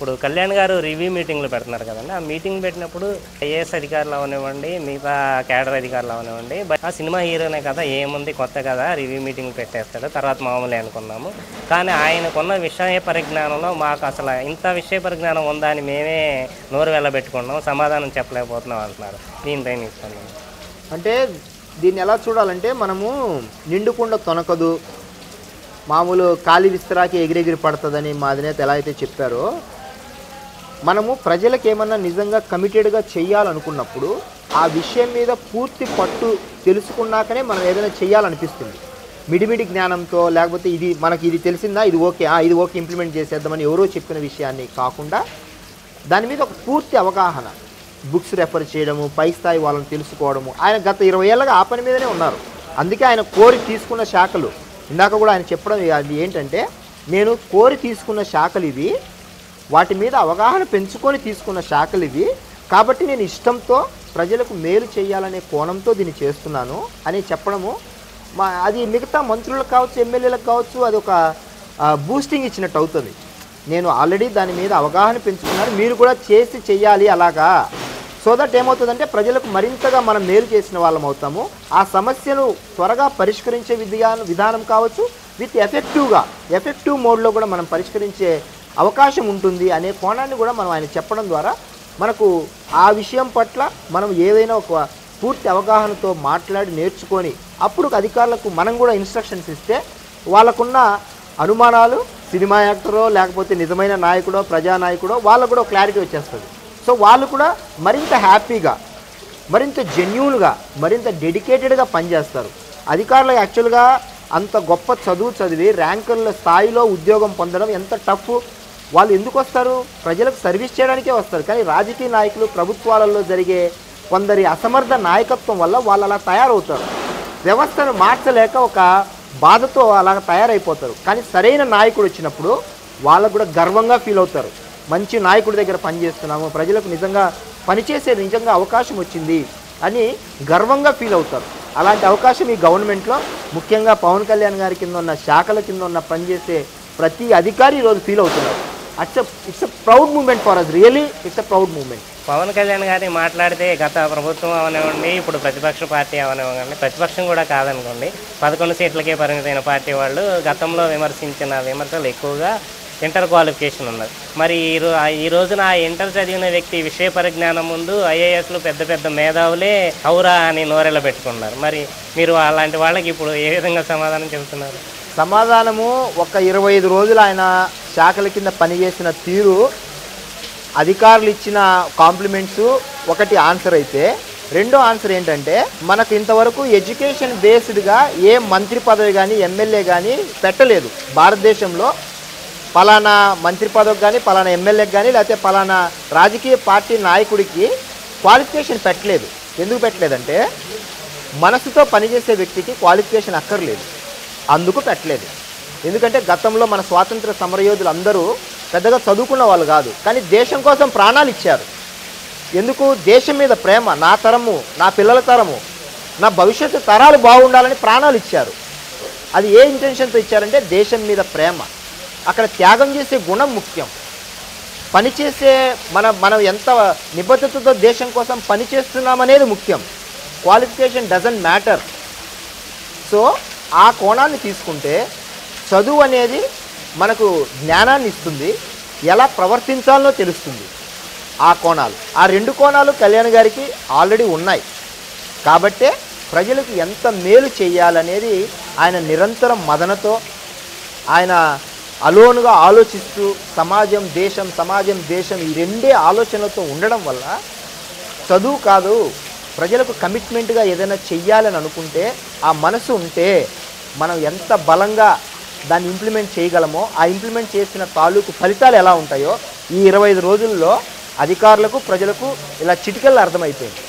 ఇప్పుడు కళ్యాణ్ గారు రివ్యూ మీటింగ్లు పెడుతున్నారు కదండి. ఆ మీటింగ్ పెట్టినప్పుడు ఐఏఎస్ అధికారులు అవనివ్వండి, మిగతా క్యాడర్ అధికారులు అవనివ్వండి, ఆ సినిమా హీరోనే కదా, ఏముంది కొత్త కదా, రివ్యూ మీటింగ్ పెట్టేస్తాడు, తర్వాత మామూలే అనుకున్నాము. కానీ ఆయనకున్న విషయ పరిజ్ఞానంలో మాకు అసలు ఇంత విషయ పరిజ్ఞానం ఉందా అని మేమే నోరు వెళ్ళబెట్టుకున్నాం, సమాధానం చెప్పలేకపోతున్నాం అంటున్నారు. దీనిపైన ఇస్తాను అంటే దీన్ని ఎలా చూడాలంటే, మనము నిండుకుండా తొనకదు, మామూలు ఖాళీ విస్తరాకి ఎగిరెగిరి పడుతుందని మా అధినేత ఎలా అయితే చెప్పారో, మనము ప్రజలకు ఏమన్నా నిజంగా కమిటెడ్గా చేయాలనుకున్నప్పుడు ఆ విషయం మీద పూర్తి పట్టు తెలుసుకున్నాకనే మనం ఏదైనా చేయాలనిపిస్తుంది. మిడిమిడి జ్ఞానంతో, లేకపోతే ఇది తెలిసిందా, ఇది ఓకే ఇంప్లిమెంట్ చేసేద్దామని ఎవరో చెప్పిన విషయాన్ని కాకుండా దాని మీద ఒక పూర్తి అవగాహన, బుక్స్ రెఫర్ చేయడము, పై స్థాయి వాళ్ళని తెలుసుకోవడము. ఆయన గత 20 ఏళ్ళగా ఆ పని మీదనే ఉన్నారు. అందుకే ఆయన కోరి తీసుకున్న శాఖలు, ఇందాక కూడా ఆయన చెప్పడం అది ఏంటంటే, నేను కోరి తీసుకున్న శాఖలు ఇవి, వాటి మీద అవగాహన పెంచుకొని తీసుకున్న శాఖలు ఇవి, కాబట్టి నేను ఇష్టంతో ప్రజలకు మేలు చేయాలనే కోణంతో దీన్ని చేస్తున్నాను అని చెప్పడము, అది మిగతా మంత్రులకు కావచ్చు, ఎమ్మెల్యేలకు కావచ్చు, అది ఒక బూస్టింగ్ ఇచ్చినట్టు అవుతుంది. నేను ఆల్రెడీ దాని మీద అవగాహన పెంచుకున్నాను, మీరు కూడా చెయ్యాలి అలాగా. సో దట్ ఏమవుతుందంటే, ప్రజలకు మరింతగా మనం మేలు చేసిన వాళ్ళం అవుతాము. ఆ సమస్యను త్వరగా పరిష్కరించే విధానం కావచ్చు, విత్ ఎఫెక్టివ్ మోడ్లో కూడా మనం పరిష్కరించే అవకాశం ఉంటుంది అనే కోణాన్ని కూడా మనం ఆయన చెప్పడం ద్వారా మనకు ఆ విషయం పట్ల మనం ఏదైనా ఒక పూర్తి అవగాహనతో మాట్లాడి నేర్చుకొని అప్పుడు అధికారులకు మనం కూడా ఇన్స్ట్రక్షన్స్ ఇస్తే వాళ్ళకున్న అనుమానాలు, సినిమా యాక్టరో లేకపోతే నిజమైన నాయకుడో ప్రజానాయకుడో వాళ్ళకు కూడా క్లారిటీ వచ్చేస్తుంది. సో వాళ్ళు కూడా మరింత హ్యాపీగా, మరింత జెన్యూన్గా, మరింత డెడికేటెడ్గా పనిచేస్తారు. అధికారులు యాక్చువల్గా అంత గొప్ప చదువు చదివి ర్యాంకుల స్థాయిలో ఉద్యోగం పొందడం ఎంత టఫ్. వాళ్ళు ఎందుకు వస్తారు? ప్రజలకు సర్వీస్ చేయడానికే వస్తారు. కానీ రాజకీయ నాయకులు, ప్రభుత్వాలలో జరిగే కొందరి అసమర్థ నాయకత్వం వల్ల వాళ్ళు అలా తయారవుతారు. వ్యవస్థను మార్చలేక ఒక బాధతో అలా తయారైపోతారు. కానీ సరైన నాయకుడు వచ్చినప్పుడు వాళ్ళకు కూడా గర్వంగా ఫీల్ అవుతారు. మంచి నాయకుడి దగ్గర పనిచేస్తున్నాము, ప్రజలకు నిజంగా నిజంగా అవకాశం వచ్చింది అని గర్వంగా ఫీల్ అవుతారు. అలాంటి అవకాశం ఈ గవర్నమెంట్లో, ముఖ్యంగా పవన్ కళ్యాణ్ గారి కింద ఉన్న శాఖల కింద ఉన్న పనిచేసే ప్రతి అధికారి ఈరోజు ఫీల్ అవుతున్నారు. It's a proud moment for us, really it's a proud moment. Pawan Kalyan గారిని మాట్లాడితే గత ప్రభుత్వం అవనివ్వండి, ఇప్పుడు ప్రతిపక్ష పార్టీ అవనివ్వండి, ప్రతిపక్షం కూడా కాదనుకోండి, 11 సీట్లకే పరిమితమైన పార్టీ వాళ్ళు గతంలో విమర్శించిన విమర్శలు ఎక్కువగా ఇంటర్ క్వాలిఫికేషన్ ఉన్నది. మరి ఈ రోజున ఆ ఇంటర్ చదివిన వ్యక్తి విషయ పరిజ్ఞానం ముందు ఐఏఎస్లు పెద్ద పెద్ద మేధావులే హౌరా అని నోరెళ్ళ పెట్టుకున్నారు. మరి మీరు అలాంటి వాళ్ళకి ఇప్పుడు ఏ విధంగా సమాధానం చెబుతున్నారు? సమాధానము, ఒక 25 రోజులు ఆయన శాఖల కింద పనిచేసిన తీరు, అధికారులు ఇచ్చిన కాంప్లిమెంట్స్ ఒకటి ఆన్సర్ అయితే, రెండో ఆన్సర్ ఏంటంటే, మనకు ఇంతవరకు ఎడ్యుకేషన్ బేస్డ్గా ఏ మంత్రి పదవి కానీ ఎమ్మెల్యే కానీ పెట్టలేదు భారతదేశంలో. పలానా మంత్రి పదవికి కానీ, పలానా ఎమ్మెల్యేకి కానీ, లేకపోతే పలానా రాజకీయ పార్టీ నాయకుడికి క్వాలిఫికేషన్ పెట్టలేదు. ఎందుకు పెట్టలేదంటే, మనసుతో పనిచేసే వ్యక్తికి క్వాలిఫికేషన్ అక్కర్లేదు, అందుకు పెట్టలేదు. ఎందుకంటే గతంలో మన స్వాతంత్ర సమరయోధులు అందరూ పెద్దగా చదువుకున్న వాళ్ళు కాదు, కానీ దేశం కోసం ప్రాణాలు ఇచ్చారు. ఎందుకు? దేశం మీద ప్రేమ, నా తరము, నా పిల్లల తరము, నా భవిష్యత్తు తరాలు బాగుండాలని ప్రాణాలు ఇచ్చారు. అది ఏ ఇంటెన్షన్తో ఇచ్చారంటే దేశం మీద ప్రేమ. అక్కడ త్యాగం చేసే గుణం ముఖ్యం. పనిచేసే మనం ఎంత నిబద్ధతతో దేశం కోసం పనిచేస్తున్నామనేది ముఖ్యం. Qualification doesn't matter. సో ఆ కోణాన్ని తీసుకుంటే చదువు అనేది మనకు జ్ఞానాన్ని ఇస్తుంది, ఎలా ప్రవర్తించాలో తెలుస్తుంది. ఆ కోణాలు, ఆ 2 కోణాలు కళ్యాణ్ గారికి ఆల్రెడీ ఉన్నాయి. కాబట్టే ప్రజలకు ఎంత మేలు చేయాలనేది ఆయన నిరంతరం మదనతో, ఆయన అలోనుగా ఆలోచిస్తూ సమాజం దేశం ఈ 2 ఆలోచనలతో ఉండడం వల్ల, చదువు కాదు, ప్రజలకు కమిట్మెంట్గా ఏదైనా చెయ్యాలని అనుకుంటే, ఆ మనసు ఉంటే మనం ఎంత బలంగా దాన్ని ఇంప్లిమెంట్ చేయగలమో, ఆ ఇంప్లిమెంట్ చేసిన తాలూకు ఫలితాలు ఎలా ఉంటాయో ఈ 25 రోజుల్లో అధికారులకు, ప్రజలకు ఇలా చిటికెళ్ళ అర్థమైపోయింది.